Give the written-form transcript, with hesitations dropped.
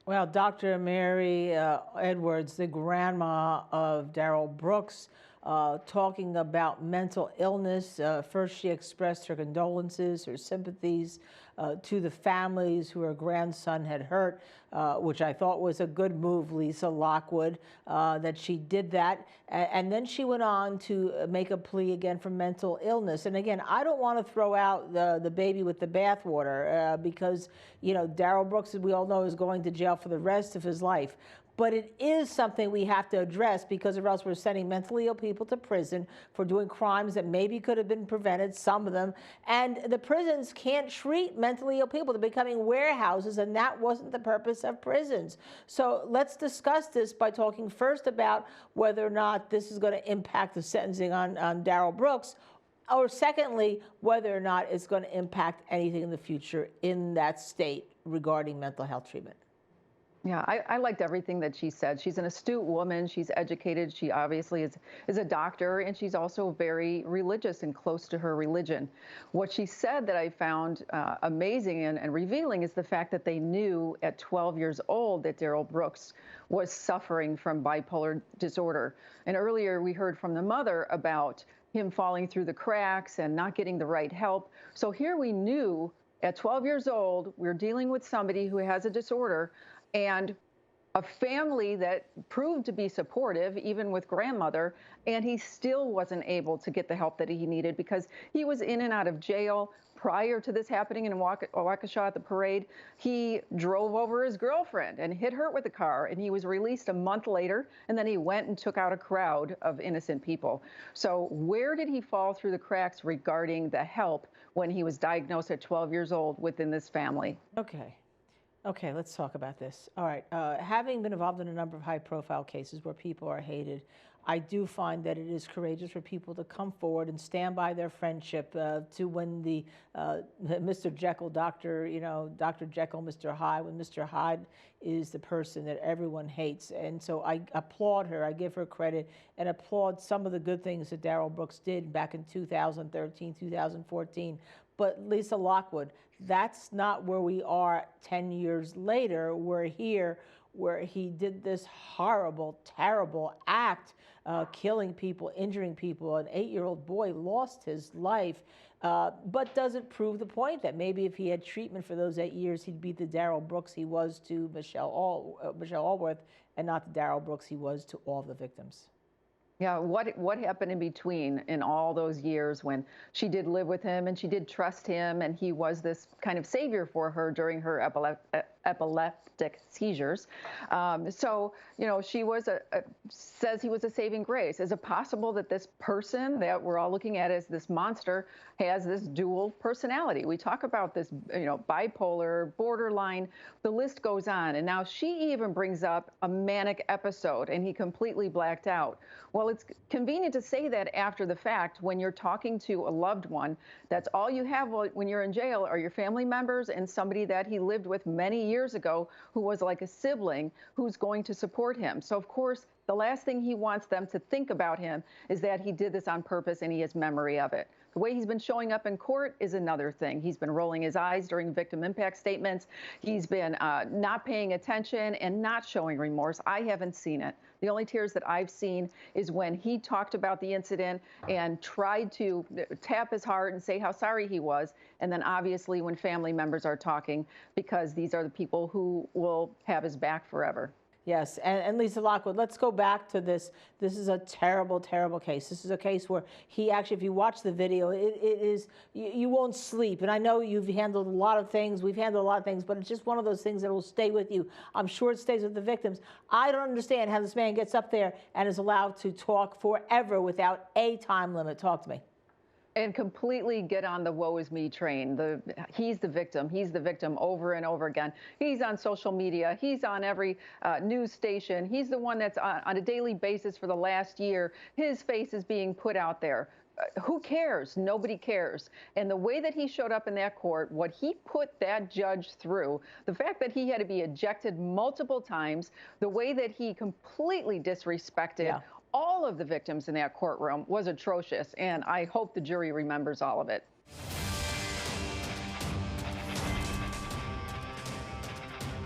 Well, Dr. Mary Edwards, the grandma of Darrell Brooks, talking about mental illness. First, she expressed her condolences, her sympathies to the families who her grandson had hurt, which I thought was a good move, Lisa Lockwood, that she did that. And then she went on to make a plea again for mental illness. And again, I don't want to throw out the baby with the bathwater because, you know, Darrell Brooks, as we all know, is going to jail for the rest of his life. But it is something we have to address because or else we're sending mentally ill people to prison for doing crimes that maybe could have been prevented, some of them. And the prisons can't treat mentally ill people. They're becoming warehouses, and that wasn't the purpose of prisons. So let's discuss this by talking first about whether or not this is going to impact the sentencing on Darrell Brooks, or secondly, whether or not it's going to impact anything in the future in that state regarding mental health treatment. Yeah, I liked everything that she said. She's an astute woman. She's educated. She obviously is a doctor, and she's also very religious and close to her religion. What she said that I found amazing and revealing is the fact that they knew at 12 years old that Darrell Brooks was suffering from bipolar disorder. And earlier we heard from the mother about him falling through the cracks and not getting the right help. So here we knew at 12 years old, we're dealing with somebody who has a disorder, and a family that proved to be supportive, even with grandmother, and he still wasn't able to get the help that he needed because he was in and out of jail. Prior to this happening in Waukesha at the parade, he drove over his girlfriend and hit her with a car, and he was released a month later, and then he went and took out a crowd of innocent people. So where did he fall through the cracks regarding the help when he was diagnosed at 12 years old within this family? Okay, let's talk about this. All right, having been involved in a number of high-profile cases where people are hated, I do find that it is courageous for people to come forward and stand by their friendship to when the Mr. Jekyll, Dr. Jekyll, Mr. Hyde, when Mr. Hyde is the person that everyone hates. And so I applaud her, I give her credit, and applaud some of the good things that Darrell Brooks did back in 2013, 2014. But Lisa Lockwood, that's not where we are 10 years later. We're here where he did this horrible, terrible act, killing people, injuring people. An 8-year-old boy lost his life. But does it prove the point that maybe if he had treatment for those 8 years, he'd be the Darrell Brooks he was to Michelle Allworth, and not the Darrell Brooks he was to all the victims? Yeah, what happened in between in all those years when she did live with him and she did trust him and he was this kind of savior for her during her epileptic seizures. So, you know, she was says he was a saving grace. Is it possible that this person that we're all looking at as this monster has this dual personality? We talk about this, you know, bipolar, borderline, the list goes on. And now she even brings up a manic episode and he completely blacked out. Well, it's convenient to say that after the fact when you're talking to a loved one. That's all you have when you're in jail are your family members and somebody that he lived with many years ago who was like a sibling who's going to support him. So, of course, the last thing he wants them to think about him is that he did this on purpose and he has memory of it. The way he's been showing up in court is another thing. He's been rolling his eyes during victim impact statements. He's been not paying attention and not showing remorse. I haven't seen it. The only tears that I've seen is when he talked about the incident and tried to tap his heart and say how sorry he was. And then obviously when family members are talking, because these are the people who will have his back forever. Yes, and Lisa Lockwood, let's go back to this. This is a terrible, terrible case. This is a case where he actually, if you watch the video, it is, you won't sleep. And I know you've handled a lot of things, we've handled a lot of things, but it's just one of those things that will stay with you. I'm sure it stays with the victims. I don't understand how this man gets up there and is allowed to talk forever without a time limit. Talk to me. And completely get on the woe is me train. He's the victim. He's the victim over and over again. He's on social media. He's on every news station. He's the one that's on a daily basis for the last year. His face is being put out there. Who cares? Nobody cares. And the way that he showed up in that court, what he put that judge through, the fact that he had to be ejected multiple times, the way that he completely disrespected all of the victims in that courtroom was atrocious, and I hope the jury remembers all of it.